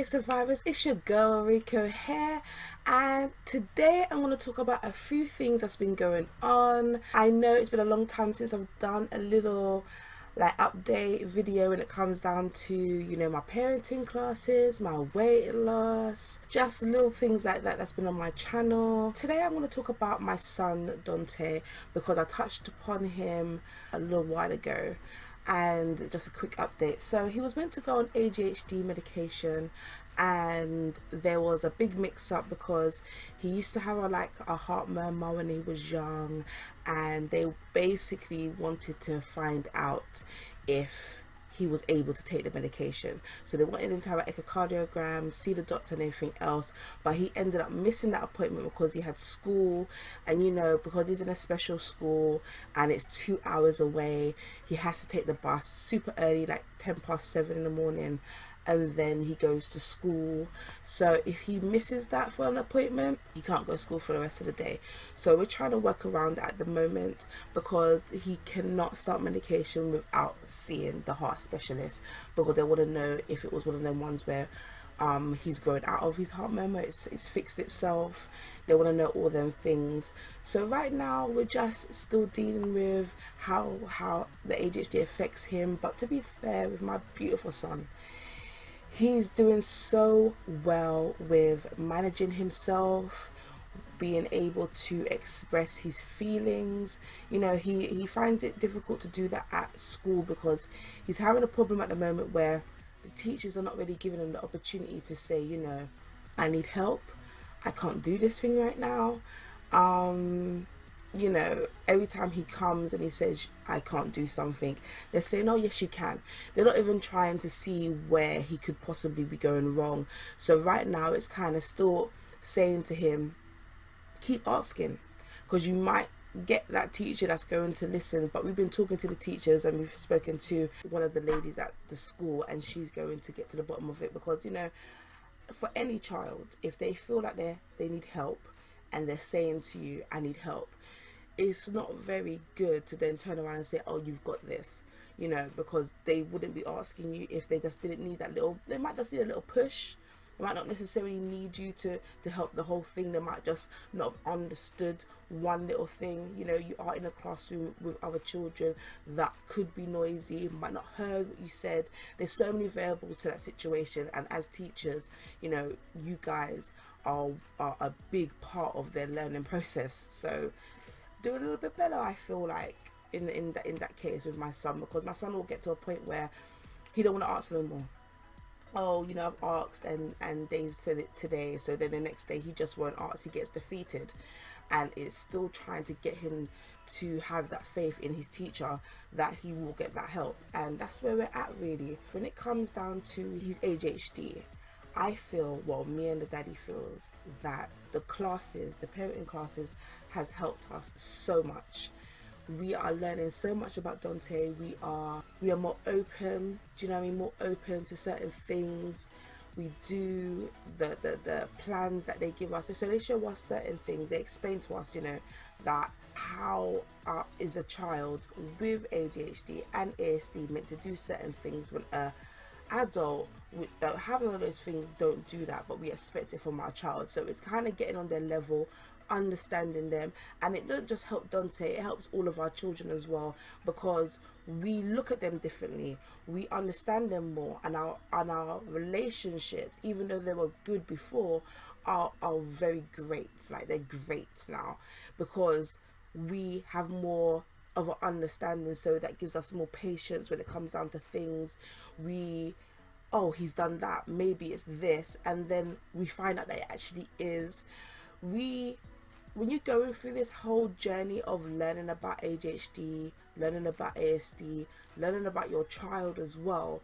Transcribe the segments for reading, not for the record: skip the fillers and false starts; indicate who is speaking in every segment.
Speaker 1: survivors, it's your girl Ruriko here, and today I'm going to talk about a few things that's been going on. I know it's been a long time since I've done a little update video when it comes down to, you know, my parenting classes, my weight loss, just little things like that that's been on my channel. Today I'm going to talk about my son Donte, because I touched upon him a little while ago. And just a quick update. So he was meant to go on ADHD medication, and there was a big mix up because he used to have a heart murmur when he was young, and they basically wanted to find out if he was able to take the medication. So they wanted him to have an echocardiogram, see the doctor and everything else, but he ended up missing that appointment because he had school, and you know, because he's in a special school and it's 2 hours away, he has to take the bus super early, like 7:10 in the morning, and then he goes to school. So if he misses that for an appointment, he can't go to school for the rest of the day. So we're trying to work around that at the moment, because he cannot start medication without seeing the heart specialist, because they want to know if it was one of them ones where he's grown out of his heart murmur, it's fixed itself. They want to know all them things. So right now we're just still dealing with how the ADHD affects him. But to be fair, with my beautiful son, he's doing so well with managing himself, being able to express his feelings. You know, he finds it difficult to do that at school because he's having a problem at the moment where the teachers are not really giving him the opportunity to say, you know, I need help, I can't do this thing right now. You know, every time he comes and he says I can't do something, they're saying, oh yes you can. They're not even trying to see where he could possibly be going wrong. So right now it's kind of still saying to him, keep asking, because you might get that teacher that's going to listen. But we've been talking to the teachers, and we've spoken to one of the ladies at the school, and she's going to get to the bottom of it. Because, you know, for any child, if they feel like they need help and they're saying to you I need help, it's not very good to then turn around and say, oh, you've got this, you know, because they wouldn't be asking you if they just didn't need that little, they might just need a little push. They might not necessarily need you to help the whole thing. They might just not have understood one little thing. You know, you are in a classroom with other children that could be noisy, might not heard what you said. There's so many variables to that situation, and as teachers, you know, you guys are a big part of their learning process. So do a little bit better, I feel like, in that case with my son, because my son will get to a point where he don't want to answer no more. Oh, you know, I've asked and they've said it today, so then the next day he just won't ask. He gets defeated, and it's still trying to get him to have that faith in his teacher that he will get that help. And that's where we're at, really. When it comes down to his ADHD, I feel, well, me and the daddy feels that the parenting classes has helped us so much. We are learning so much about Donte. We are more open, do you know what I mean, more open to certain things. We do the plans that they give us, so they show us certain things. They explain to us, you know, that how is a child with ADHD and ASD meant to do certain things when adult without having all those things don't do that, but we expect it from our child. So it's kind of getting on their level, understanding them, and it doesn't just help Donte, it helps all of our children as well, because we look at them differently, we understand them more, and our relationships, even though they were good before, are very great. Like, they're great now because we have more of an understanding, so that gives us more patience when it comes down to things. Oh, he's done that, maybe it's this, and then we find out that it actually is. When you're going through this whole journey of learning about ADHD, learning about ASD, learning about your child as well,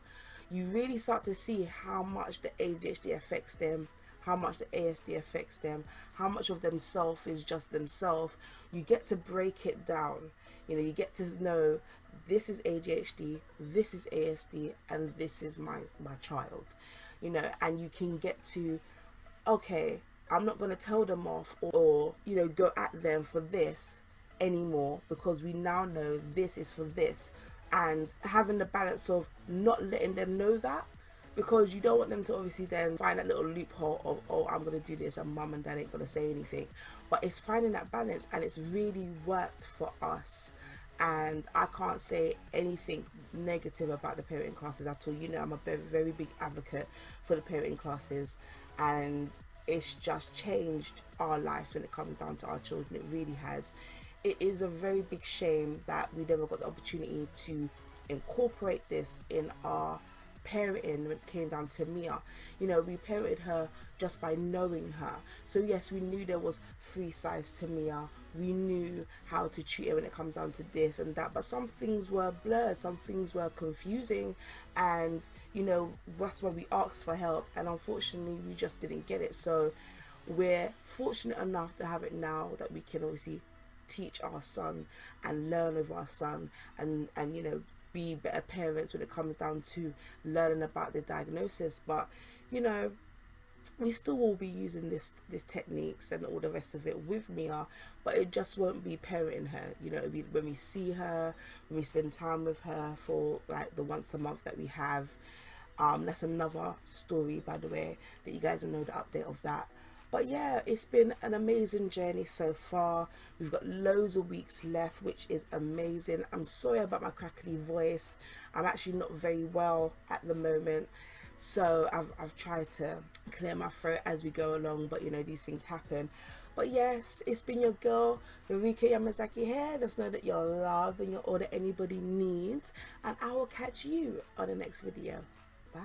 Speaker 1: you really start to see how much the ADHD affects them, how much the ASD affects them, how much of themselves is just themselves. You get to break it down. You know, you get to know, this is ADHD, this is ASD, and this is my child. You know, and you can get to, okay, I'm not going to tell them off or, you know, go at them for this anymore, because we now know this is for this. And having the balance of not letting them know that, because you don't want them to obviously then find that little loophole of, oh, I'm going to do this and mum and dad ain't going to say anything. But it's finding that balance, and it's really worked for us. And I can't say anything negative about the parenting classes at all. You know, I'm a very, very big advocate for the parenting classes, and it's just changed our lives when it comes down to our children. It really has. It is a very big shame that we never got the opportunity to incorporate this in our parenting when it came down to Mia. You know, we parented her just by knowing her. So yes, we knew there was 3 sides to Mia. We knew how to treat her when it comes down to this and that, but some things were blurred, some things were confusing, and you know, that's why we asked for help, and unfortunately we just didn't get it. So we're fortunate enough to have it now, that we can obviously teach our son and learn with our son, and you know, be better parents when it comes down to learning about the diagnosis. But you know, we still will be using this techniques and all the rest of it with Mia, but it just won't be parenting her. You know, when we see her, when we spend time with her for like the once a month that we have, that's another story, by the way, that you guys will know the update of that. But yeah, it's been an amazing journey so far. We've got loads of weeks left, which is amazing. I'm sorry about my crackly voice. I'm actually not very well at the moment, so I've tried to clear my throat as we go along, but you know, these things happen. But yes, it's been your girl Ruriko Yamazaki here. Just know that you're loved and you're all that anybody needs, and I will catch you on the next video. Bye.